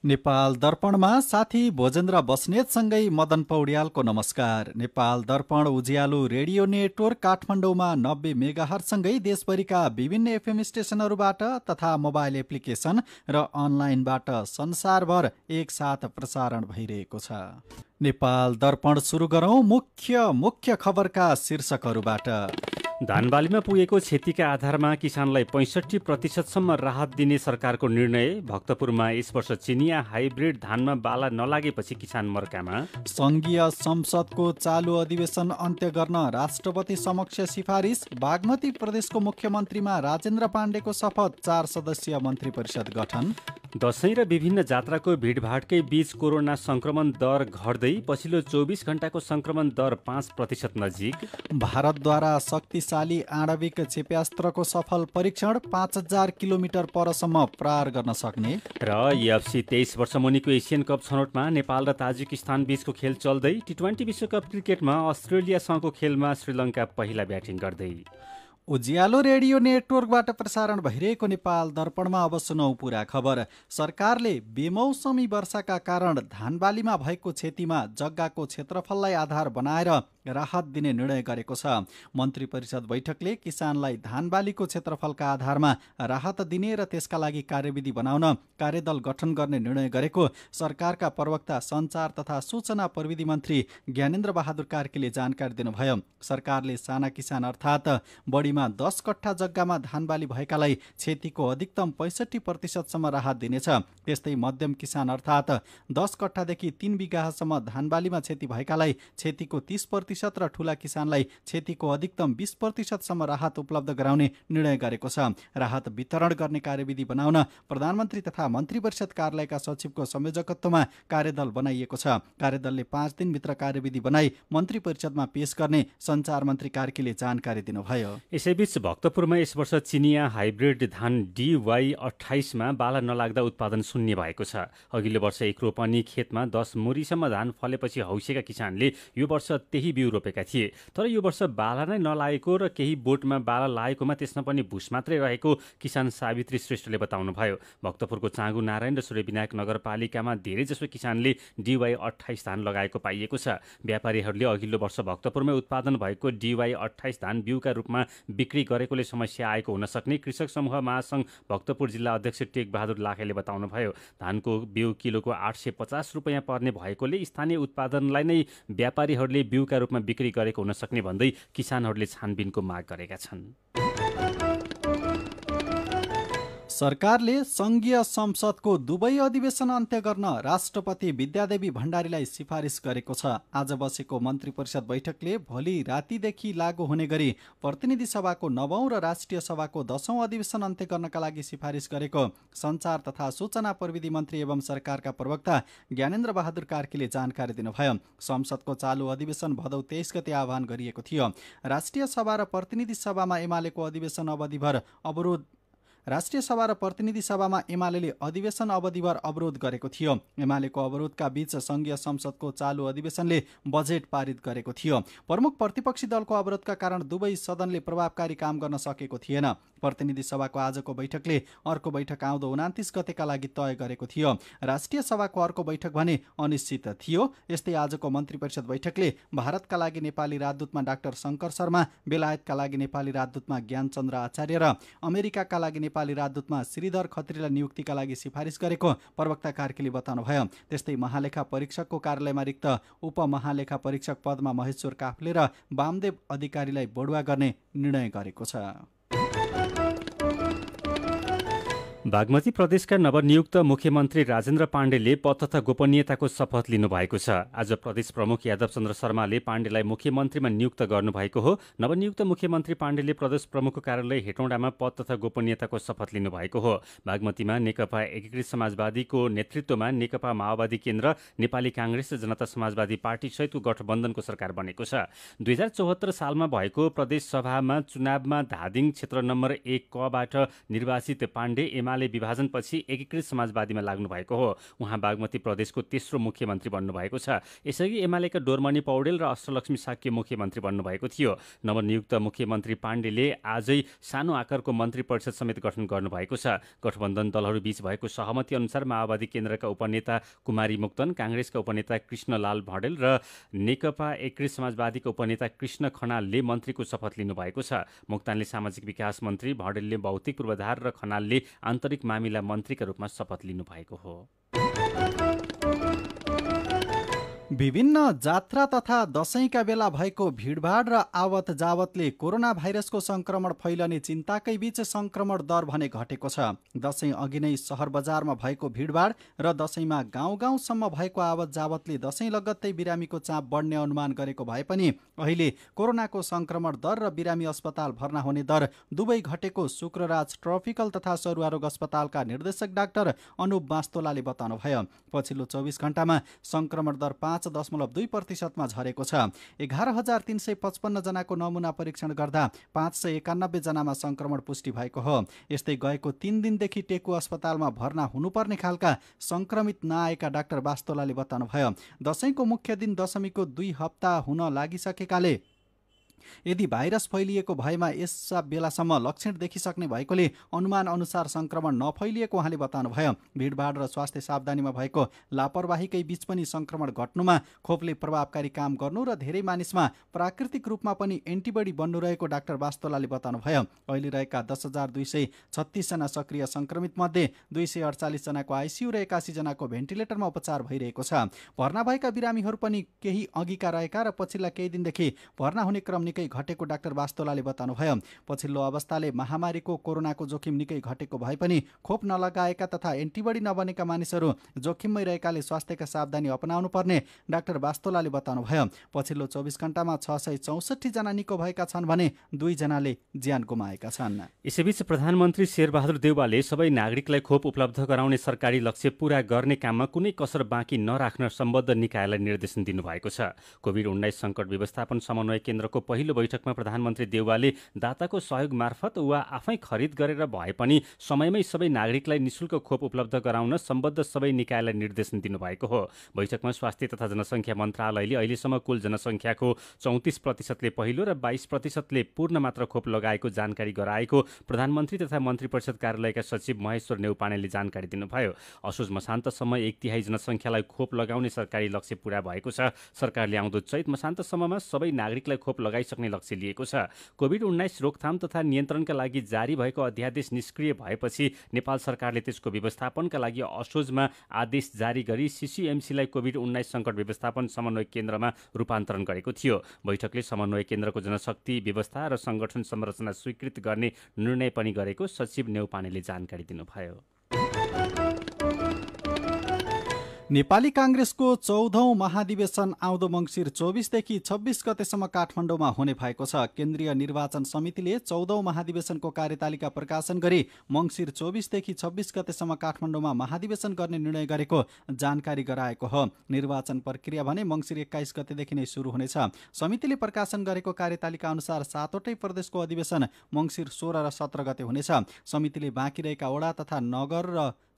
नेपाल दर्पणमा साथी भोजेन्द्र बस्नेतसँगै मदन पौड्यालको नमस्कार। नेपाल दर्पण उज्यालो रेडियो नेटवर्क काठमाडौँमा 90 मेगाहर्जसँगै देशभरिका विभिन्न एफएम स्टेसनहरूबाट तथा मोबाइल एप्लिकेसन र अनलाइनबाट संसारभर एकसाथ प्रसारण भइरहेको छ। नेपाल दर्पण सुरु गरौँ मुख्य खबरका शीर्षकहरूबाट। धानबालीमा पुगेको क्षतिका आधारमा किसानलाई 65% राहत दिने सरकारको निर्णय। भक्तपुरमा यस वर्ष चिनिया हाइब्रिड धानमा बाला नलागेपछि किसान मर्कामा। सङ्घीय संसदको चालु अधिवेशन अन्त्य गर्न राष्ट्रपति समक्ष सिफारिस। बागमती प्रदेशको मुख्यमन्त्रीमा राजेन्द्र पाण्डेको शपथ। 4 सदस्यीय मन्त्री परिषद गठन। दशैं र विभिन्न जात्राको भिडभाडकै बीच कोरोना संक्रमण दर घट्दै। पछिल्लो 24 घण्टाको संक्रमण दर 5% नजिक। भारतद्वारा शक्तिशाली आणविक क्षेप्यास्त्रको सफल परीक्षण। 5000 किलोमिटर परसम्म प्रहार गर्न सक्ने। र एफसी 23 वर्ष मुनिको एसियन कप छनौटमा नेपाल र ताजिकिस्तान बीचको खेल चल्दै। टी20 विश्वकप क्रिकेटमा अस्ट्रेलियासँगको खेलमा श्रीलङ्का पहिला ब्याटिङ गर्दै। उज्यालो रेडियो नेटवर्कबाट प्रसारण भइरहेको नेपाल दर्पणमा अब सुनौ पुरा खबर। सरकारले बेमौसमी वर्षाका कारण धानबालीमा भएको क्षतिमा जग्गाको क्षेत्रफललाई आधार बनाएर राहत दिने निर्णय गरेको छ। मन्त्री परिषद बैठकले किसानलाई धानबालीको क्षेत्रफलका आधारमा राहत दिने र त्यसका लागि कार्यविधि बनाउन कार्यदल गठन गर्ने निर्णय गरेको सरकारका प्रवक्ता सञ्चार तथा सूचना प्रविधि मन्त्री ज्ञानेन्द्र बहादुर कार्कीले जानकारी दिनुभयो। सरकारले साना किसान अर्थात् बढीमा 10 कट्ठा जग्गामा धानबाली भएकालाई क्षतिको अधिकतम 65% राहत दिनेछ। त्यस्तै मध्यम किसान अर्थात् 10 कट्ठादेखि 3 बिघासम्म धानबालीमा क्षति भएकालाई क्षतिको 30% र ठूला किसानलाई क्षतिको अधिकतम 20% राहत उपलब्ध गराउने निर्णय गरेको छ। राहत वितरण गर्ने कार्यविधि बनाउन प्रधानमन्त्री तथा मन्त्री परिषद कार्यालयका सचिवको संयोजकत्वमा कार्यदल बनाइएको छ। कार्यदलले 5 दिनभित्र कार्यविधि बनाई मन्त्री परिषदमा पेश गर्ने सञ्चार मन्त्री कार्कीले जानकारी दिनुभयो। यसैबीच भक्तपुरमा यस वर्ष चिनिया हाइब्रिड धान DY28 मा बाला नलाग्दा उत्पादन शून्य भएको छ। अघिल्लो वर्ष एक रोपनी खेतमा 10 मुरीसम्म धान फलेपछि हौसेका किसानले यो वर्ष त्यही बिउ रोपेका थिए। तर यो वर्ष बाला नै नलागेको र केही बोटमा बाला लागेकोमा त्यसमा पनि भुस मात्रै रहेको किसान सावित्री श्रेष्ठले बताउनुभयो। भक्तपुरको चाँगु नारायण र सूर्यविनायक नगरपालिकामा धेरैजसो किसानले DY28 धान लगाएको पाइएको छ। व्यापारीहरूले अघिल्लो वर्ष भक्तपुरमै उत्पादन भएको DY28 धान बिउका रूपमा बिक्री गरेकोले समस्या आएको हुन सक्ने कृषक समूह महासंघ भक्तपुर जिल्ला अध्यक्ष टेक बहादुर लाखेले बताउनुभयो। धानको बिउ किलोको 850 रुपियाँ पर्ने भएकोले स्थानीय उत्पादनलाई नै व्यापारीहरूले बिउका रूपमा बिक्री गरेको हुन सक्ने भन्दै किसानहरूले छानबिनको माग गरेका छन्। सरकारले सङ्घीय संसदको दुवै अधिवेशन अन्त्य गर्न राष्ट्रपति विद्यादेवी भण्डारीलाई सिफारिस गरेको छ। आज बसेको मन्त्री परिषद बैठकले भोलि रातिदेखि लागू हुने गरी प्रतिनिधि सभाको 9औं र राष्ट्रिय सभाको 10औं अधिवेशन अन्त्य गर्नका लागि सिफारिस गरेको सञ्चार तथा सूचना प्रविधि मन्त्री एवं सरकारका प्रवक्ता ज्ञानेन्द्र बहादुर कार्कीले जानकारी दिनुभयो। संसदको चालु अधिवेशन भदौ 23 गते आह्वान गरिएको थियो। राष्ट्रिय सभा र प्रतिनिधि सभामा एमालेको अधिवेशन अवधिभर अवरोध राष्ट्रिय सभा र प्रतिनिधि सभामा एमाले अधिवेशन अवधिभर अवरोध गरेको थियो। एमालेको अवरोधका बीच सङ्घीय संसदको चालु अधिवेशनले बजेट पारित गरेको थियो। प्रमुख प्रतिपक्षी दलको अवरोधका कारण दुवै सदनले प्रभावकारी काम गर्न सकेको थिएन। प्रतिनिधि सभाको आजको बैठकले अर्को बैठक आउँदो 29 गतेका लागि तय गरेको थियो। राष्ट्रिय सभाको अर्को बैठक भने अनिश्चित थियो। यस्तै आजको मन्त्री परिषद बैठकले भारतका लागि नेपाली राजदूतमा डाक्टर शङ्कर शर्मा, बेलायतका लागि नेपाली राजदूतमा ज्ञानचन्द्र आचार्य र अमेरिकाका लागि नेपाली राजदूतमा श्रीधर खत्रीलाई नियुक्तिका लागि सिफारिस गरेको प्रवक्ता कार्कीले बताउनुभयो। त्यस्तै महालेखा परीक्षकको कार्यालयमा रिक्त उपमहालेखा परीक्षक पदमा महेश्वर काफ्ले र वामदेव अधिकारीलाई बढुवा गर्ने निर्णय गरेको छ। बागमती प्रदेशका नवनियुक्त मुख्यमन्त्री राजेन्द्र पाण्डेले पद तथा गोपनीयताको शपथ लिनुभएको छ। आज प्रदेश प्रमुख यादवचन्द्र शर्माले पाण्डेलाई मुख्यमन्त्रीमा नियुक्त गर्नुभएको हो। नवनियुक्त मुख्यमन्त्री पाण्डेले प्रदेश प्रमुखको कार्यालय हेटौँडामा पद तथा गोपनीयताको शपथ लिनुभएको हो। बागमतीमा नेकपा एकीकृत समाजवादीको नेतृत्वमा नेकपा माओवादी केन्द्र, नेपाली काङ्ग्रेस र जनता समाजवादी पार्टी सहितको गठबन्धनको सरकार बनेको छ। 2074 सालमा भएको प्रदेश सभामा चुनावमा धादिङ क्षेत्र नम्बर 1 क बाट निर्वाचित पाण्डे एमाले विभाजनपछि एकीकृत समाजवादीमा लाग्नु भएको हो। उहाँ बागमती प्रदेशको तेस्रो मुख्यमन्त्री बन्नुभएको छ। यसअघि एमालेका डोरमणि पौडेल र अष्टलक्ष्मी साक्य मुख्यमन्त्री बन्नुभएको थियो। नवनियुक्त मुख्यमन्त्री पाण्डेले आजै सानो आकारको मन्त्री परिषद समेत गठन गर्नुभएको छ। गठबन्धन दलहरूबीच भएको सहमति अनुसार माओवादी केन्द्रका उपनेता कुमारी मुक्तन, काङ्ग्रेसका उपनेता कृष्णलाल भडेल र नेकपा एकीकृत समाजवादीका उपनेता कृष्ण खनालले मन्त्रीको शपथ लिनुभएको छ। मुक्तानले सामाजिक विकास मन्त्री, भडेलले भौतिक पूर्वाधार र खनालले आन्तरिक मामिला मन्त्रीका रूपमा शपथ लिनुभएको हो। विभिन्न जात्रा तथा दशैंका बेला भएको भिडभाड र आवत जावतले कोरोना भाइरसको संक्रमण फैलने चिन्ताकै बीच संक्रमण दर भने घटेको छ। दशैं अघि नै सहर बजारमा भएको भिडभाड र दशैंमा गाउँ गाउँसम्म भएको आवत जावतले दशैं लगत्तै बिरामीको चाप बढ्ने अनुमान गरेको भए पनि अहिले कोरोनाको संक्रमण दर र बिरामी अस्पताल भर्ना हुने दर दुवै घटेको शुक्रराज ट्रपिकल तथा सरुवारोग अस्पतालका निर्देशक डाक्टर अनुप बास्तोलाले बताउनुभयो। पछिल्लो 24 घण्टामा संक्रमण दर 5.2% झरेको छ। 11,355 जनाको नमुना परीक्षण गर्दा 591 जनामा संक्रमण पुष्टि भएको हो। यस्तै गएको 3 दिनदेखि टेकु अस्पतालमा भर्ना हुनुपर्ने खालका संक्रमित नआएका डाक्टर बास्तोलाले बताउनुभयो। दशैंको मुख्य दिन दशमीको 2 हप्ता हुन लागिसकेकाले यदि भाइरस फैलिएको भएमा यस बेलासम्म लक्षण देखिसक्ने भएकोले अनुमान अनुसार संक्रमण नफैलिएको उहाँले बताउनुभयो। भिडभाड र स्वास्थ्य सावधानीमा भएको लापरवाहीकै बीच पनि संक्रमण घट्नुमा खोपले प्रभावकारी काम गर्नु र धेरै मानिसमा प्राकृतिक रूपमा पनि एन्टिबडी बन्नु रहेको डाक्टर बास्तोलाले बताउनुभयो। अहिले रहेका 10,236 जना सक्रिय संक्रमित मध्ये 248 जनाको आइसियु र 81 जनाको भेन्टिलेटरमा उपचार भइरहेको छ। भर्ना भएका बिरामीहरू पनि केही अघिका रहेका र पछिल्ला केही दिनदेखि भर्ना हुने क्रम निकै घटेको डाक्टर बास्तोलाले बताउनुभयो। पछिल्लो अवस्थाले महामारीको कोरोनाको जोखिम निकै घटेको भए पनि खोप नलगाएका तथा एन्टिबडी नबनेका मानिसहरू जोखिममै रहेकाले स्वास्थ्यका सावधानी अपनाउनु पर्ने डाक्टर बास्तोलाले बताउनुभयो। पछिल्लो 24 घण्टामा 664 जना निको भएका छन् भने 2 जनाले ज्यान गुमाएका छन्। यसैबीच प्रधानमन्त्री शेरबहादुर देउवाले सबै नागरिकलाई खोप उपलब्ध गराउने सरकारी लक्ष्य पूरा गर्ने काममा कुनै कसर बाँकी नराख्न सम्बद्ध निकायलाई निर्देशन दिनुभएको छ। कोभिड-19 सङ्कट व्यवस्थापन समन्वय केन्द्रको पहिलो बैठकमा प्रधानमन्त्री देउवाले दाताको सहयोग मार्फत वा आफै खरिद गरेर भए पनि समयमै सबै नागरिकलाई निशुल्क खोप उपलब्ध गराउन सम्बद्ध सबै निकायलाई निर्देशन दिनुभएको हो। बैठकमा स्वास्थ्य तथा जनसङ्ख्या मन्त्रालयले अहिलेसम्म कुल जनसङ्ख्याको 34%ले पहिलो र 22%ले पूर्ण मात्र खोप लगाएको जानकारी गराएको प्रधानमन्त्री तथा मन्त्री परिषद कार्यालयका सचिव महेश्वर नेउपानेले जानकारी दिनुभयो। असोज मसान्तसम्म 1/3 जनसङ्ख्यालाई खोप लगाउने सरकारी लक्ष्य पूरा भएको छ। सरकारले आउँदो चैत मसान्तसम्ममा सबै नागरिकलाई खोप लगाइसक्ने लक्ष्य लिएको छ। कोभिड-19 रोकथाम तथा नियन्त्रणका लागि जारी भएको अध्यादेश निष्क्रिय भएपछि नेपाल सरकारले त्यसको व्यवस्थापनका लागि असोजमा आदेश जारी गरी सिसिएमसीलाई कोभिड-19 सङ्कट व्यवस्थापन समन्वय केन्द्रमा रूपान्तरण गरेको थियो। बैठकले समन्वय केन्द्रको जनशक्ति व्यवस्था र सङ्गठन संरचना स्वीकृत गर्ने निर्णय पनि गरेको सचिव नेउपानेले जानकारी दिनुभयो। नेपाली काङ्ग्रेसको 14औं महाधिवेशन आउँदो मङ्सिर 24 देखि 26 गतेसम्म काठमाडौँमा हुने भएको छ। केन्द्रीय निर्वाचन समितिले 14औं महाधिवेशनको कार्यतालिका प्रकाशन गरी मङ्सिर 24 देखि 26 गतेसम्म काठमाडौँमा महाधिवेशन गर्ने निर्णय गरेको जानकारी गराएको हो। निर्वाचन प्रक्रिया भने मङ्सिर 21 गतेदेखि नै सुरु हुनेछ। समितिले प्रकाशन गरेको कार्यतालिका अनुसार 7वटै प्रदेशको अधिवेशन मङ्सिर 16 र 17 गते हुनेछ। समितिले बाँकी रहेका वडा तथा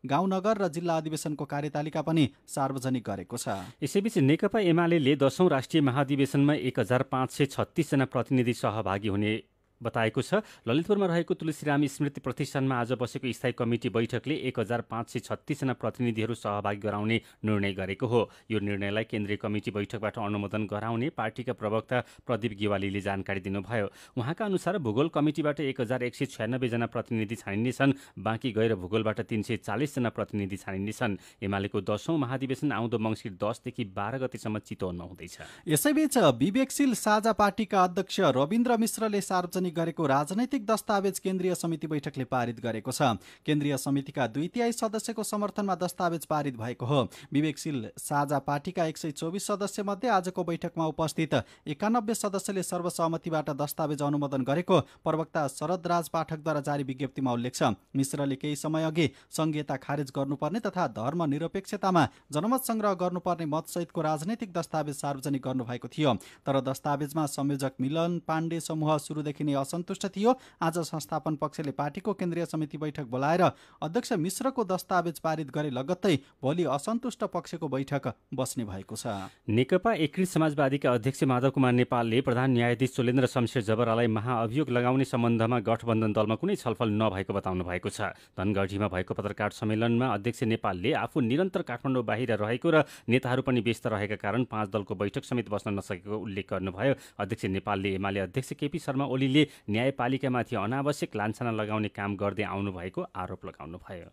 गाउँनगर र जिल्ला अधिवेशनको कार्यतालिका पनि सार्वजनिक गरेको छ। यसैबीच नेकपा एमाले 10औं राष्ट्रिय महाधिवेशनमा 1536 जना प्रतिनिधि सहभागी हुने बताएको छ। ललितपुरमा रहेको तुलसीराम स्मृति प्रतिष्ठानमा आज बसेको स्थायी कमिटी बैठकले 1536 जना प्रतिनिधिहरू सहभागी गराउने निर्णय गरेको हो। यो निर्णयलाई केन्द्रीय कमिटी बैठकबाट अनुमोदन गराउने पार्टीका प्रवक्ता प्रदीप गेवालीले जानकारी दिनुभयो। उहाँका अनुसार भूगोल कमिटीबाट 1196 जना प्रतिनिधि छानिनेछन्। बाँकी गैर भूगोलबाट 340 जना प्रतिनिधि छानिनेछन्। एमालेको 10औं महाधिवेशन आउँदो मङ्सिर 10 देखि 12 गतेसम्म चितवनमा हुँदैछ। यसैबीच विवेकशील साझा पार्टीका अध्यक्ष रविन्द्र मिश्रले सार्वजनिक गरेको राजनैतिक दस्तावेज केन्द्रीय समिति बैठकले पारित गरेको छ। केन्द्रीय समितिका 2/3 सदस्यको समर्थनमा दस्तावेज पारित भएको हो। विवेकशील साझा पार्टीका 124 सदस्य मध्ये आजको बैठकमा उपस्थित 91 सदस्यले सर्वसहमतिबाट दस्तावेज अनुमोदन गरेको प्रवक्ता शरद राज पाठकद्वारा जारी विज्ञप्तिमा उल्लेख छ। मिश्रले केही समय अघि संघीयता खारेज गर्नुपर्ने तथा धर्मनिरपेक्षतामा जनमत संग्रह गर्नुपर्ने मतसहितको राजनैतिक दस्तावेज सार्वजनिक गर्नुभएको थियो। तर दस्तावेजमा संयोजक मिलन पाण्डे समूह सुरुदेखि नै पनि असन्तुष्ट थियो। आज संस्थापन पक्षले पार्टीको केन्द्रीय समिति बैठक बोलाएर अध्यक्ष मिश्रको दस्तावेज पारित गरे लगत्तै भोलि असन्तुष्ट पक्षको बैठक बस्ने भएको छ। नेकपा एकीकृत समाजवादीका अध्यक्ष माधव कुमार नेपालले प्रधान न्यायाधीश चोलेन्द्र शमशेर जबरालाई महाअभियोग लगाउने सम्बन्धमा गठबन्धन दलमा कुनै छलफल नभएको बताउनु भएको छ। धनगढीमा भएको पत्रकार सम्मेलनमा अध्यक्ष नेपालले आफू निरन्तर काठमाडौँ बाहिर रहेको र नेताहरू पनि व्यस्त रहेका कारण 5 दलको बैठक समेत बस्न नसकेको उल्लेख गर्नुभयो। अध्यक्ष नेपालले एमाले अध्यक्ष केपी शर्मा ओलीले न्यायपालिकामाथि अनावश्यक लान्छना लगाउने काम गर्दै आउनु भएको आरोप लगाउनुभयो।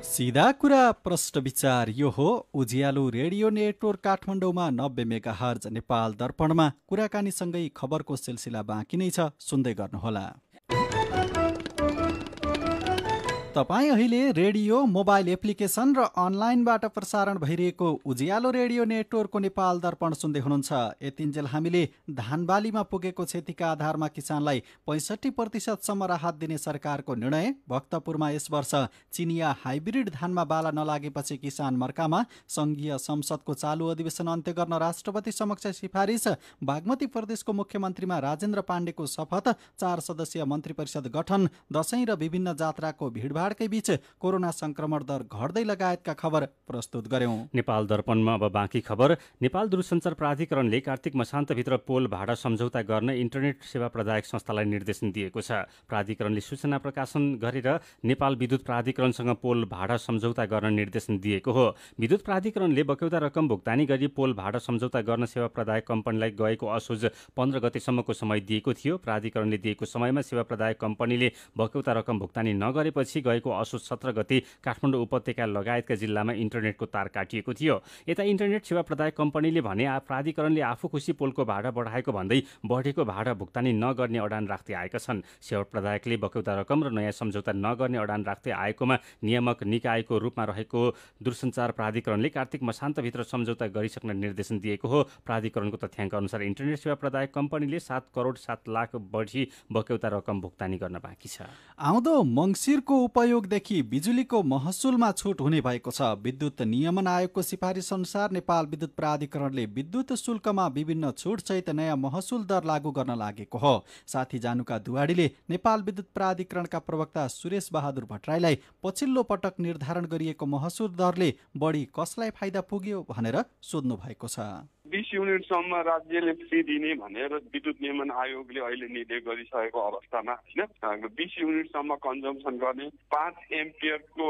सीधा कुरा प्रश्न विचार यो हो। उज्यालो रेडियो नेटवर्क काठमाडौँमा 90 मेगाहर्ज, नेपाल दर्पणमा कुराकानीसँगै खबरको सिलसिला बाँकी नै छ, सुन्दै गर्नुहोला। तपाईँ अहिले रेडियो, मोबाइल एप्लिकेसन र अनलाइनबाट प्रसारण भइरहेको उज्यालो रेडियो नेटवर्कको नेपाल दर्पण सुन्दै हुनुहुन्छ। यतिन्जेल हामीले धानबालीमा पुगेको क्षतिका आधारमा किसानलाई 65% राहत दिने सरकारको निर्णय, भक्तपुरमा यस वर्ष चिनिया हाइब्रिड धानमा बाला नलागेपछि किसान मर्कामा, संघीय संसदको चालु अधिवेशन अन्त्य गर्न राष्ट्रपति समक्ष सिफारिस, बागमती प्रदेशको मुख्यमन्त्रीमा राजेन्द्र पाण्डेको शपथ, 4 सदस्यीय मन्त्री परिषद गठन, दशैं र विभिन्न जात्राको भिडभाडकै बीच कोरोना संक्रमण दर घट्दै लगायतका खबर प्रस्तुत गर्यौं। नेपाल दर्पणमा अब बाँकी खबर। नेपाल दूरसञ्चार प्राधिकरणले कार्तिक मसान्तभित्र पोल भाडा सम्झौता गर्न इन्टरनेट सेवा प्रदायक संस्थालाई निर्देशन दिएको छ। प्राधिकरणले सूचना प्रकाशन गरेर नेपाल विद्युत प्राधिकरणसँग पोल भाडा सम्झौता गर्न निर्देशन दिएको हो। विद्युत प्राधिकरणले बक्यौता रकम भुक्तानी गरी पोल भाडा सम्झौता गर्न सेवा प्रदायक कम्पनीलाई गएको असोज 15 गतेसम्मको समय दिएको थियो। प्राधिकरणले दिएको समयमा सेवा प्रदायक कम्पनीले बक्यौता रकम भुक्तानी नगरेपछि गएको असोज 17 गते काठमाडौँ उपत्यका लगायतका जिल्लामा इन्टरनेटको तार काटिएको थियो। यता इन्टरनेट सेवा प्रदायक कम्पनीले भने प्राधिकरणले आफू खुसी पोलको भाडा बढाएको भन्दै बढेको भाडा भुक्तानी नगर्ने अडान राख्दै आएका छन्। सेवा प्रदायकले बक्यौता रकम र नयाँ सम्झौता नगर्ने अडान राख्दै आएकोमा नियामक निकायको रूपमा रहेको दूरसञ्चार प्राधिकरणले कार्तिक मसान्तभित्र सम्झौता गरिसक्न निर्देशन दिएको हो। प्राधिकरणको तथ्याङ्क अनुसार इन्टरनेट सेवा प्रदायक कम्पनीले 7 करोड 7 लाख बढी बक्यौता रकम भुक्तानी गर्न बाँकी छ। आउँदो मङ्सिरको उपयोगदेखि बिजुलीको महसुलमा छुट हुने भएको छ। विद्युत नियमन आयोगको सिफारिस अनुसार नेपाल विद्युत प्राधिकरणले विद्युत शुल्कमा विभिन्न छुटसहित नयाँ महसुल दर लागू गर्न लागेको हो। साथी जानुका दुवाडीले नेपाल विद्युत प्राधिकरणका प्रवक्ता सुरेश बहादुर भट्टराईलाई पछिल्लो पटक निर्धारण गरिएको महसुल दरले बढी कसलाई फाइदा पुग्यो भनेर सोध्नु भएको छ। 20 युनिटसम्म राज्यले फ्री दिने भनेर विद्युत नियमन आयोगले अहिले निर्णय गरिसकेको अवस्थामा हैन 20 युनिटसम्म कन्जम्सन गर्ने 5 एम्पियरको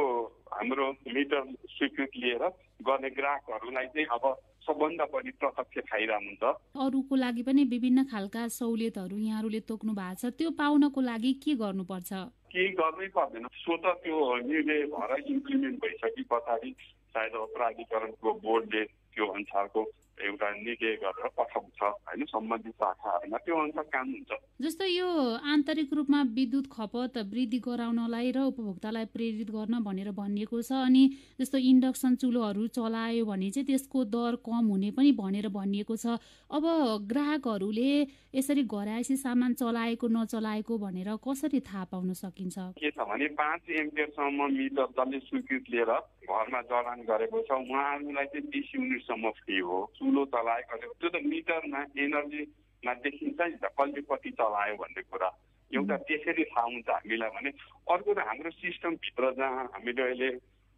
हाम्रो मिटर स्वीकृति लिएर गर्ने ग्राहकहरूलाई चाहिँ अब सबभन्दा बढी प्रत्यक्ष फाइदा हुन्छ। अरूको लागि पनि विभिन्न खालका सहुलियतहरू यहाँहरूले तोक्नु भएको छ, त्यो पाउनको लागि के गर्नुपर्छ? केही गर्नै पर्दैन। स्वतः त्यो निर्णय भएर इम्प्लिमेन्ट भइसके पछाडि सायद प्राधिकरणको बोर्डले त्यो अनुसारको एउटा निर्णय गरेर पठाउँछ हैन सम्बन्धित शाखाहरूमा, त्यो अनुसार काम हुन्छ। जस्तो यो आन्तरिक रूपमा विद्युत खपत वृद्धि गराउनलाई र उपभोक्तालाई प्रेरित गर्न भनेर भनिएको छ। अनि जस्तो इन्डक्सन चुलोहरू चलायो भने चाहिँ त्यसको दर कम हुने पनि भनेर भनिएको छ। अब ग्राहकहरूले यसरी घरायसी सामान चलाएको नचलाएको भनेर कसरी थाहा पाउन सकिन्छ? के छ भने 5 एम्पियरसम्म मिटर जसले स्वीकृति लिएर घरमा जडान गरेको छ उहाँहरूलाई चाहिँ 20 युनिटसम्म फ्री हो। चुलो चलाएको त्यो त मिटरमा एनर्जीमा देखिन्छ नि त कसले कति चलायो भन्ने कुरा एउटा त्यसरी थाहा हुन्छ हामीलाई भने। अर्को त हाम्रो सिस्टमभित्र जहाँ हामीले अहिले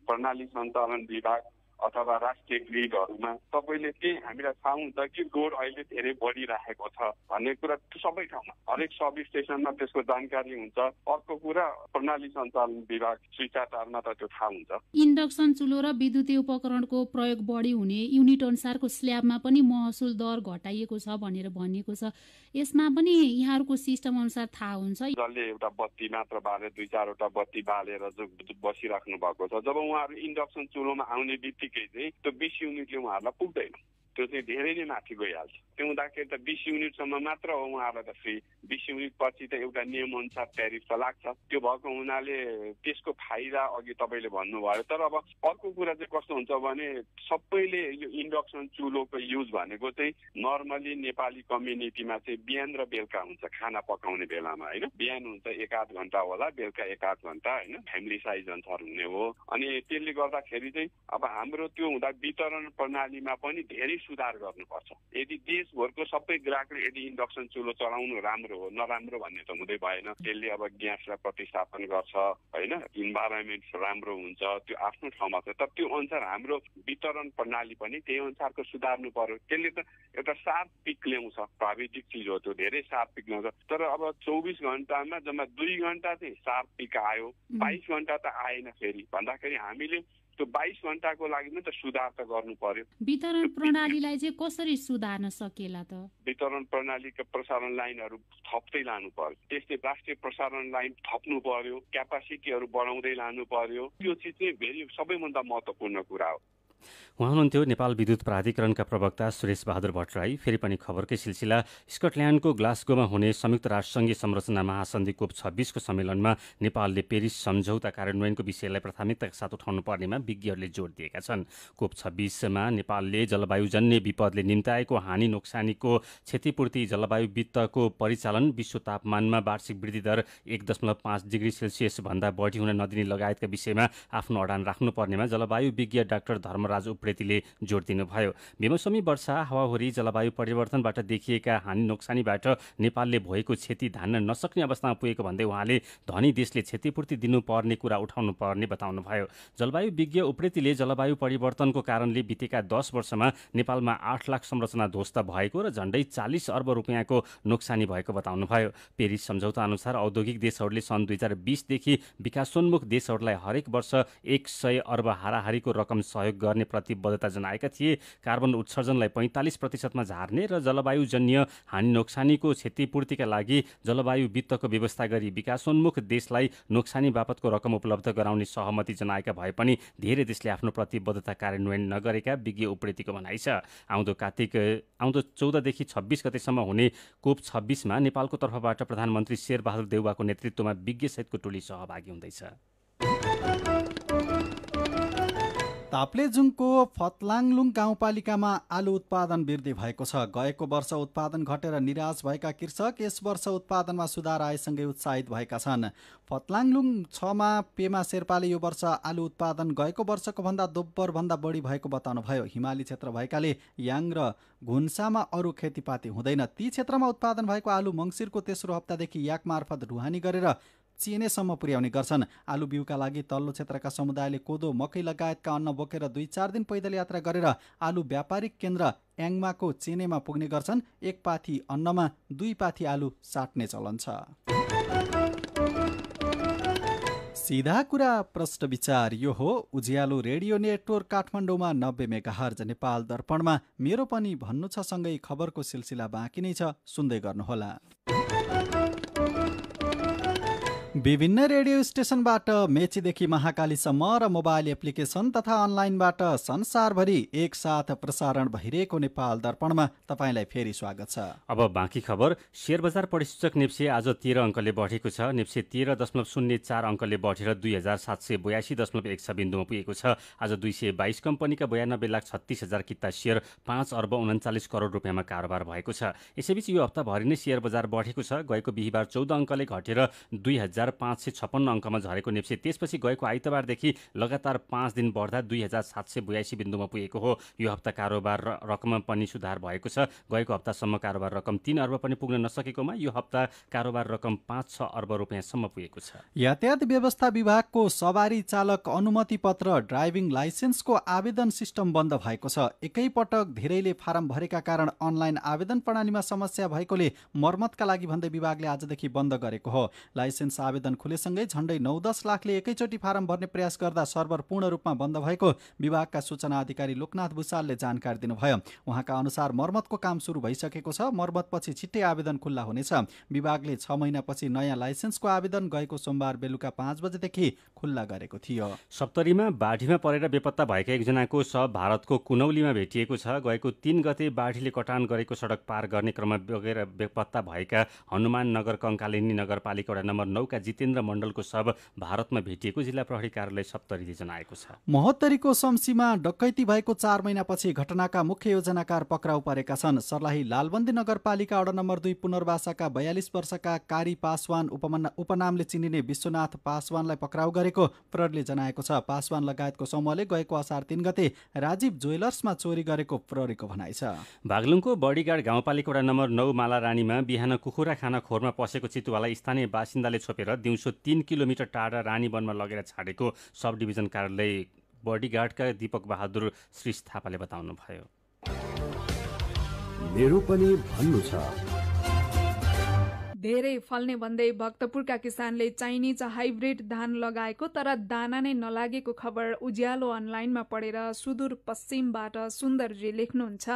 प्रणाली सञ्चालन विभाग अथवा राष्ट्रिय ग्रिडहरूमा तपाईँले चाहिँ हामीलाई थाहा हुन्छ कि लोड अहिले धेरै बढिरहेको छ भन्ने कुरा सबै ठाउँमा हरेक सब स्टेसनमा त्यसको जानकारी हुन्छ। अर्को कुरा प्रणाली सञ्चालन विभाग स्वीकारतारमा त त्यो थाहा हुन्छ। इन्डक्सन चुलो र विद्युतीय उपकरणको प्रयोग बढी हुने युनिट अनुसारको स्ल्याबमा पनि महसुल दर घटाइएको छ भनेर भनिएको छ। यसमा पनि यहाँहरूको सिस्टम अनुसार थाहा हुन्छ। जसले एउटा बत्ती मात्र बालेर 2-4वटा बत्ती बालेर जो बसिराख्नु भएको छ जब उहाँहरू इन्डक्सन चुलोमा आउने बित्तिकै चाहिँ त्यो 20 युनिटले उहाँहरूलाई पुग्दैन, त्यो चाहिँ धेरै नै माथि गइहाल्छ। त्यो हुँदाखेरि त 20 युनिटसम्म मात्र हो उहाँहरूलाई त फ्री। 20 युनिट पछि त एउटा नियम अनुसार ट्यारिफ त लाग्छ। त्यो भएको हुनाले त्यसको फाइदा अघि तपाईँले भन्नुभयो। तर अब अर्को कुरा चाहिँ कस्तो हुन्छ भने सबैले यो इन्डक्सन चुलोको युज भनेको चाहिँ नर्मली नेपाली कम्युनिटीमा चाहिँ बिहान र बेलुका हुन्छ, खाना पकाउने बेलामा होइन। बिहान हुन्छ 1-8 घन्टा होला, बेलुका 1-8 घन्टा होइन, फ्यामिली साइज अनुसार हुने हो। अनि त्यसले गर्दाखेरि चाहिँ अब हाम्रो त्यो हुँदा वितरण प्रणालीमा पनि धेरै सुधार गर्नुपर्छ। यदि देश देशभरको सबै ग्राहकले यदि इन्डक्सन चुलो चलाउनु राम्रो हो नराम्रो भन्ने त हुँदै भएन। त्यसले अब ग्यासलाई प्रतिस्थापन गर्छ होइन, इन्भाइरोमेन्ट राम्रो हुन्छ, त्यो आफ्नो ठाउँमा छ। तर त्यो अनुसार हाम्रो वितरण प्रणाली पनि त्यही अनुसारको सुधार्नु पर्यो। त्यसले त एउटा सार्प पिक ल्याउँछ, प्राविधिक चिज हो त्यो, धेरै सार्प पिक ल्याउँछ। तर अब 24 घण्टामा जम्मा 2 घण्टा चाहिँ सार्प पिक आयो, 22 घण्टा त आएन फेरि भन्दाखेरि हामीले त्यो 22 घण्टाको लागि पनि त सुधार त गर्नु पर्यो। वितरण प्रणालीलाई चाहिँ कसरी सुधार्न सकिएला त? वितरण प्रणालीका प्रसारण लाइनहरू थप्दै लानु पर्यो, त्यस्तै राष्ट्रिय प्रसारण लाइन थप्नु पर्यो, क्यापासिटीहरू बढाउँदै लानु पर्यो। त्यो चिज चाहिँ सबैभन्दा महत्त्वपूर्ण कुरा हो। उहाँ हुनुहुन्थ्यो नेपाल विद्युत प्राधिकरणका प्रवक्ता सुरेश बहादुर भट्टराई। फेरि पनि खबरकै सिलसिला, स्कटल्यान्डको ग्लासगोमा हुने संयुक्त राष्ट्रसङ्घीय संरचना महासन्धि COP 26 को सम्मेलनमा नेपालले पेरिस सम्झौता कार्यान्वयनको विषयलाई प्राथमिकताका साथ उठाउनु पर्नेमा विज्ञहरूले जोड दिएका छन्। COP 26मा नेपालले जलवायुजन्य विपदले निम्ताएको हानि नोक्सानीको क्षतिपूर्ति, जलवायु वित्तको परिचालन, विश्व तापमानमा वार्षिक वृद्धि दर 1.5 डिग्री सेल्सियस भन्दा बढी हुन नदिने लगायतका विषयमा आफ्नो अडान राख्नुपर्नेमा जलवायु विज्ञ डाक्टर धर्मराज उप्रेतीले जोड दिनुभयो। बेमौसमी वर्षा, हावाहुरी, जलवायु परिवर्तनबाट देखिएका हानि नोक्सानीबाट नेपालले भएको क्षति धान्न नसक्ने अवस्थामा पुगेको भन्दै उहाँले धनी देशले क्षतिपूर्ति दिनुपर्ने कुरा उठाउनु पर्ने बताउनुभयो। जलवायु विज्ञ उप्रेतीले जलवायु परिवर्तनको कारणले बितेका 10 वर्षमा नेपालमा 8 लाख संरचना ध्वस्त भएको र झण्डै 40 अर्ब रुपियाँको नोक्सानी भएको बताउनुभयो। पेरिस सम्झौता अनुसार औद्योगिक देशहरूले सन् 2020 देखि विकासोन्मुख देशहरूलाई हरेक वर्ष 100 अर्ब हाराहारीको रकम सहयोग गर्ने प्रतिबद्धता जनाएका थिए। कार्बन उत्सर्जनलाई 45% झार्ने र जलवायुजन्य हानि नोक्सानीको क्षतिपूर्तिका लागि जलवायु वित्तको व्यवस्था गरी विकासोन्मुख देशलाई नोक्सानी बापतको रकम उपलब्ध गराउने सहमति जनाएका भए पनि धेरै देशले आफ्नो प्रतिबद्धता कार्यान्वयन नगरेका विज्ञ उप्रेतीको भनाइ छ। आउँदो 14 देखि 26 गतेसम्म हुने COP 26 मा नेपालको तर्फबाट प्रधानमन्त्री शेरबहादुर देउवाको नेतृत्वमा विज्ञ सहितको टोली सहभागी हुँदैछ। ताप्लेजुङको फतलाङलुङ गाउँपालिकामा आलु उत्पादन वृद्धि भएको छ। गएको वर्ष उत्पादन घटेर निराश भएका कृषक यस वर्ष उत्पादनमा सुधार आएसँगै उत्साहित भएका छन्। फतलाङलुङ 6 मा पेमा शेर्पाले यो वर्ष आलु उत्पादन गएको वर्षको भन्दा दोब्बरभन्दा बढी भएको बताउनुभयो। हिमाली क्षेत्र भएकाले याङ र घुन्सामा अरू खेतीपाती हुँदैन। ती क्षेत्रमा उत्पादन भएको आलु मङ्सिरको तेस्रो हप्तादेखि याक मार्फत ढुवानी गरेर चिनेसम्म पुर्याउने गर्छन्। आलु बिउका लागि तल्लो क्षेत्रका समुदायले कोदो, मकै लगायतका अन्न बोकेर 2-4 दिन पैदल यात्रा गरेर आलु व्यापारिक केन्द्र याङमाको चेनेमा पुग्ने गर्छन्। एक पाथी अन्नमा 2 पाथी आलु साट्ने चलन छ। सीधा कुरा प्रश्न विचार यो हो उज्यालो रेडियो नेटवर्क काठमाडौँमा 90 मेगाहर्ज, नेपाल दर्पणमा मेरो पनि भन्नु छ सँगै खबरको सिलसिला बाँकी नै छ, सुन्दै गर्नुहोला। विभिन्न रेडियो स्टेशनबाट मेचीदेखि महाकालीसम्म र मोबाइल एप्लिकेसन तथा अनलाइनबाट संसारभरि एकसाथ प्रसारण भइरहेको नेपाल दर्पणमा तपाईँलाई फेरि स्वागत छ। अब बाँकी खबर। शेयर बजार परिसूचक नेप्से आज 13 अङ्कले बढेको छ। नेप्से 13.04 अङ्कले बढेर 2782.16 बिन्दुमा पुगेको छ। आज 222 कम्पनीका 92,36,000 किता शेयर 5 अर्ब 39 करोड रुपियाँमा कारोबार भएको छ। यसैबीच यो हप्ताभरि नै शेयर बजार बढेको छ। गएको बिहिबार 14 अङ्कले घटेर 2556 अङ्कमा झरेको नेप्से त्यसपछि गएको आइतबारदेखि लगातार 5 दिन बढ्दा 2782 बिन्दुमा पुगेको हो। यो हप्ता कारोबार रकममा पनि सुधार भएको छ। गएको हप्तासम्म कारोबार रकम 3 अर्ब पनि पुग्न नसकेकोमा यो हप्ता कारोबार रकम 5-6 अर्ब रुपियाँसम्म पुगेको छ। यातायात व्यवस्था विभागको सवारी चालक अनुमति पत्र ड्राइभिङ लाइसेन्सको आवेदन सिस्टम बन्द भएको छ। एकैपटक धेरैले फारम भरेका कारण अनलाइन आवेदन प्रणालीमा समस्या भएकोले मर्मतका लागि भन्दै विभागले आजदेखि बन्द गरेको हो। लाइसेन्स आवेदन खुलेसँगै झण्डै 9-10 लाखले एकैचोटि फारम भर्ने प्रयास गर्दा सर्भर पूर्ण रूपमा बन्द भएको विभागका सूचना अधिकारी लोकनाथ भुसालले जानकारी दिनुभयो। उहाँका अनुसार मर्मतको काम सुरु भइसकेको छ। मर्मतपछि छिट्टै आवेदन खुल्ला हुनेछ। विभागले 6 महिनापछि नयाँ लाइसेन्सको आवेदन गएको सोमबार बेलुका 5 बजेदेखि खुल्ला गरेको थियो। सप्तरीमा बाढीमा परेर बेपत्ता भएका एकजनाको शव भारतको कुनौलीमा भेटिएको छ। गएको 3 गते बाढीले कटान गरेको सडक पार गर्ने क्रममा बगेर बेपत्ता भएका हनुमान नगर कङ्कालिनी नगरपालिका वडा नम्बर 9 का नेपालका जितेन्द्र मण्डलको शव भारतमा भेटिएको जिल्ला प्रहरी कार्यालय सप्तरीले जनाएको छ। महोत्तरीको शमसीमा डकैती भएको 4 महिनापछि घटनाका मुख्य योजनाकार पक्राउ परेका छन्। सर्लाही लालबन्दी नगरपालिका वडा नम्बर 2 पुनर्वासाका 42 वर्षका कारी पासवान उपनामले चिनिने विश्वनाथ पासवानलाई पक्राउ गरेको प्रहरीले जनाएको छ। पासवान लगायतको समूहले गएको असार 3 गते राजीव ज्वेलर्समा चोरी गरेको प्रहरीको भनाइ छ। बागलुङको बडीगाड गाउँपालिका वडा नम्बर 9 मालारानीमा बिहान कुखुरा खाना खोरमा पसेको चितुवालाई स्थानीय बासिन्दाले छोपेर दिउँसो 3 किलोमिटर टाढा रानीवनमा लगेर छाडेको सब डिभिजन कार्यालय बडीगाडका दीपक बहादुर श्री थापाले बताउनुभयो। मेरो पनि भन्नु छ। धेरै फल्ने भन्दै भक्तपुरका किसानले चाइनिज हाइब्रिड धान लगाएको तर दाना नै नलागेको खबर उज्यालो अनलाइनमा पढेर सुदूर पश्चिमबाट सुन्दरजी लेख्नुहुन्छ,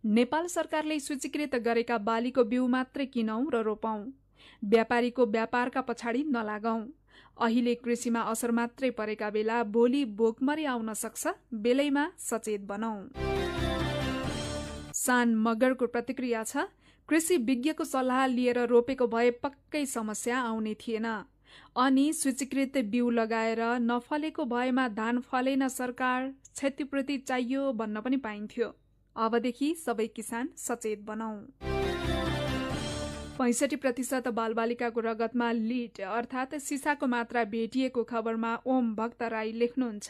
नेपाल सरकारले सूचीकृत गरेका बालीको बिउ मात्रै किनौँ र रोपौँ, व्यापारीको व्यापारका पछाडि नलागौँ। अहिले कृषिमा असर मात्रै परेका बेला भोलि भोकमरी आउन सक्छ, बेलैमा सचेत बनौँ। सान मगरको प्रतिक्रिया छ, कृषि विज्ञको सल्लाह लिएर रोपेको भए पक्कै समस्या आउने थिएन। अनि सूचीकृत बिउ लगाएर नफलेको भएमा धान फलेन, सरकार क्षतिपूर्ति चाहियो भन्न पनि पाइन्थ्यो। अबदेखि सबै किसान सचेत बनाऊ। 65% बालबालिकाको रगतमा लिड अर्थात् सिसाको मात्रा भेटिएको खबरमा ओम भक्त राई लेख्नुहुन्छ,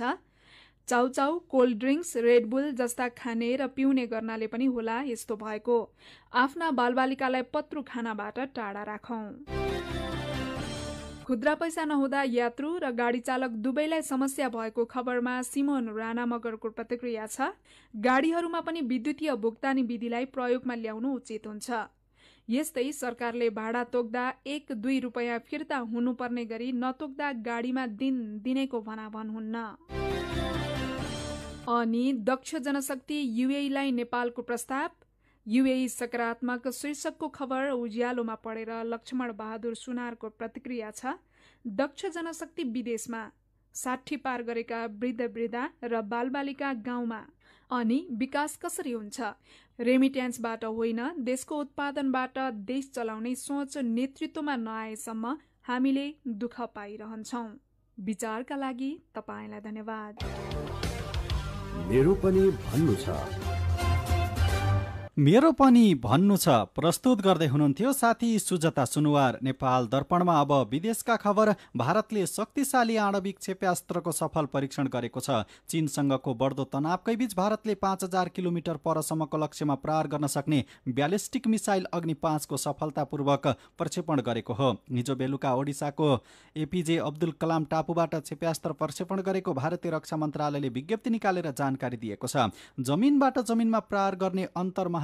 चाउचाउ, कोल्ड ड्रिङ्क्स, रेडबुल जस्ता खाने र पिउने गर्नाले पनि होला यस्तो भएको। आफ्ना बालबालिकालाई पत्रु खानाबाट टाढा राखौं। खुद्रा पैसा नहुँदा यात्रु र गाडी चालक दुवैलाई समस्या भएको खबरमा सिमोन राणा मगरको प्रतिक्रिया छ, गाडीहरूमा पनि विद्युतीय भुक्तानी विधिलाई प्रयोगमा ल्याउनु उचित हुन्छ। यस्तै सरकारले भाडा तोक्दा 1-2 रुपैयाँ फिर्ता हुनुपर्ने गरी नतोक्दा गाडीमा दिनको भनाभन हुन्न। अनि दक्ष जनशक्ति युएईलाई नेपालको प्रस्ताव, युएई सकारात्मक शीर्षकको खबर उज्यालोमा पढेर लक्ष्मण बहादुर सुनारको प्रतिक्रिया छ, दक्ष जनशक्ति विदेशमा, 60 पार गरेका वृद्ध र बालबालिका गाउँमा। अनि विकास कसरी हुन्छ? रेमिट्यान्सबाट होइन, देशको उत्पादनबाट देश चलाउने सोच नेतृत्वमा नआएसम्म हामीले दुःख पाइरहन्छौं। विचारका लागि तपाईलाई धन्यवाद। मेरो पनि भन्नु छ। मेरो पनि भन्नु छ प्रस्तुत गर्दै हुनुहुन्थ्यो साथी सुजता सुनुवार। नेपाल दर्पणमा अब विदेशका खबर। भारतले शक्तिशाली आणविक क्षेप्यास्त्रको सफल परीक्षण गरेको छ। चीनसँगको बढ्दो तनावकै बीच भारतले 5000 किलोमिटर परसम्मको लक्ष्यमा प्रहार गर्न सक्ने ब्यालिस्टिक मिसाइल अग्नि 5 को सफलतापूर्वक प्रक्षेपण गरेको हो। हिजो बेलुका ओडिसाको एपीजे अब्दुल कलाम टापुबाट क्षेप्यास्त्र प्रक्षेपण गरेको भारतीय रक्षा मन्त्रालयले विज्ञप्ति निकालेर जानकारी दिएको छ। जमिनबाट जमिनमा प्रहार गर्ने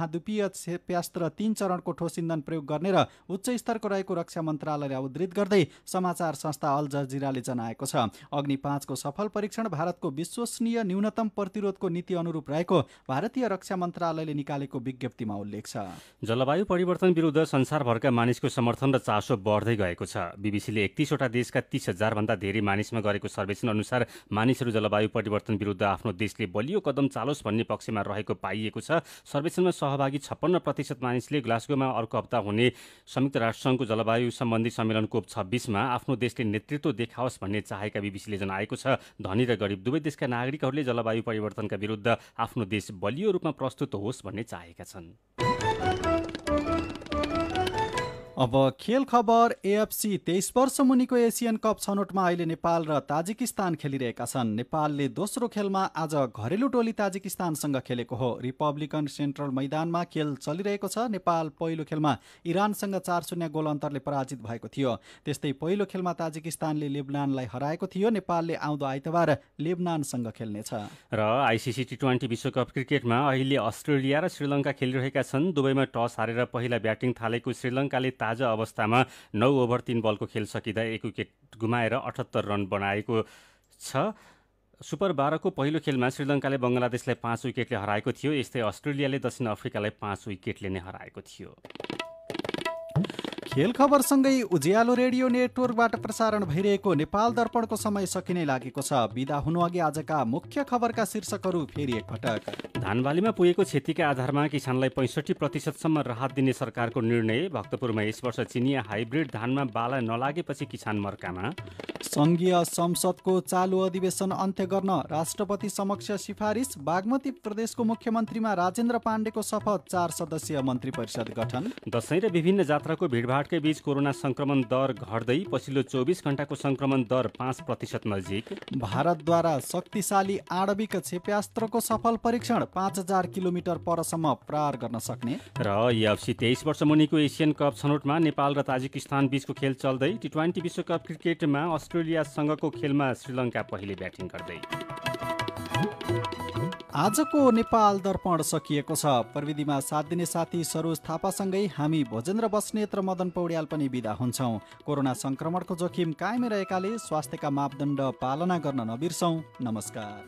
महाद्वीपीय क्षेप्यास्त्र 3 चरणको ठोस इन्धन प्रयोग गर्ने र उच्च स्तरको रहेको रक्षा मन्त्रालयले उद्धृत गर्दै समाचार संस्था अल जजिराले जनाएको छ। अग्नि 5 को सफल परीक्षण भारतको विश्वसनीय न्यूनतम प्रतिरोधको नीति अनुरूप रहेको भारतीय रक्षा मन्त्रालयले निकालेको विज्ञप्तिमा उल्लेख छ। जलवायु परिवर्तन विरुद्ध संसारभरका मानिसको समर्थन र चासो बढ्दै गएको छ। बीबीसीले 31 वटा देशका 30,000 भन्दा धेरै मानिसमा गरेको सर्वेक्षण अनुसार मानिसहरू जलवायु परिवर्तन विरुद्ध आफ्नो देशले बलियो कदम चालोस् भन्ने पक्षमा रहेको पाइएको छ। सर्वेक्षणमा सहभागी 56% मानिसले ग्लास्गोमा अर्को हप्ता हुने संयुक्त राष्ट्रसङ्घको जलवायु सम्बन्धी सम्मेलन कोप 26 मा आफ्नो देशले नेतृत्व देखाओस् भन्ने चाहेका बीबीसीले जनाएको छ। धनी र गरिब दुवै देशका नागरिकहरूले जलवायु परिवर्तनका विरुद्ध आफ्नो देश बलियो रूपमा प्रस्तुत होस् भन्ने चाहेका छन्। अब खेल खबर। एएफसी 23 वर्ष मुनिको एसियन कप छनौटमा अहिले नेपाल र ताजिकिस्तान खेलिरहेका छन्। नेपालले दोस्रो खेलमा आज घरेलु टोली ताजिकिस्तानसँग खेलेको हो। रिपब्लिकन सेन्ट्रल मैदानमा खेल चलिरहेको छ। नेपाल पहिलो खेलमा इरानसँग 4-0 गोल अन्तरले पराजित भएको थियो। त्यस्तै पहिलो खेलमा ताजिकिस्तानले लेबनानलाई हराएको थियो। नेपालले आउँदो आइतबार लेबनानसँग खेल्नेछ। र आइसिसी टी20 विश्वकप क्रिकेटमा अहिले अस्ट्रेलिया र श्रीलङ्का खेलिरहेका छन्। दुवैमा टस हारेर पहिला ब्याटिङ थालेको श्रीलङ्काले ताजा अवस्थामा 9 ओभर 3 बलको खेल सकिँदा 1 विकेट गुमाएर 78 रन बनाएको छ। सुपर 12 को पहिलो खेलमा श्रीलङ्काले बङ्गलादेशलाई 5 विकेटले हराएको थियो। यस्तै अस्ट्रेलियाले दक्षिण अफ्रिकालाई 5 विकेटले नै हराएको थियो। खेल खबरसँगै उज्यालो रेडियो नेटवर्कबाट प्रसारण भइरहेको नेपाल दर्पणको समय सकिने लागेको छ। बिदा हुनुअघि आजका मुख्य खबरका शीर्षकहरू फेरि एकपटक। धानबालीमा पुगेको क्षतिका आधारमा किसानलाई 65% राहत दिने सरकारको निर्णय। भक्तपुरमा यस वर्ष चिनिया हाइब्रिड धानमा बाला नलागेपछि किसान मर्कामा। सङ्घीय संसदको चालु अधिवेशन अन्त्य गर्न राष्ट्रपति समक्ष सिफारिस। बागमती प्रदेशको मुख्यमन्त्रीमा राजेन्द्र पाण्डेको शपथ। 4 सदस्यीय मन्त्री परिषद गठन। दशैं र विभिन्न जात्राको भिडभाडकै बीच कोरोना संक्रमण दर घट्दै पछिल्लो 24 घण्टाको संक्रमण दर 5% नजिक। भारतद्वारा शक्तिशाली आणविक क्षेप्यास्त्रको सफल परीक्षण। 5000 किलोमिटर परसम्म प्रहार गर्न सक्ने। र UFC 23 वर्ष मुनिको एसियन कप छनौटमा नेपाल र ताजिकिस्तान बीचको खेल चल्दै। T20 विश्वकप क्रिकेटमा अस्ट्रेलियासँगको खेलमा श्रीलङ्का पहिले ब्याटिङ गर्दै। आजको नेपाल दर्पण सकिएको छ। प्रविधिमा साथ दिने साथी सरोज थापासँगै हामी भोजेन्द्र बस्नेत र मदन पौड्याल पनि बिदा हुन्छौँ। कोरोना संक्रमणको जोखिम कायमै रहेकाले स्वास्थ्यका मापदण्ड पालना गर्न नबिर्सौँ। नमस्कार।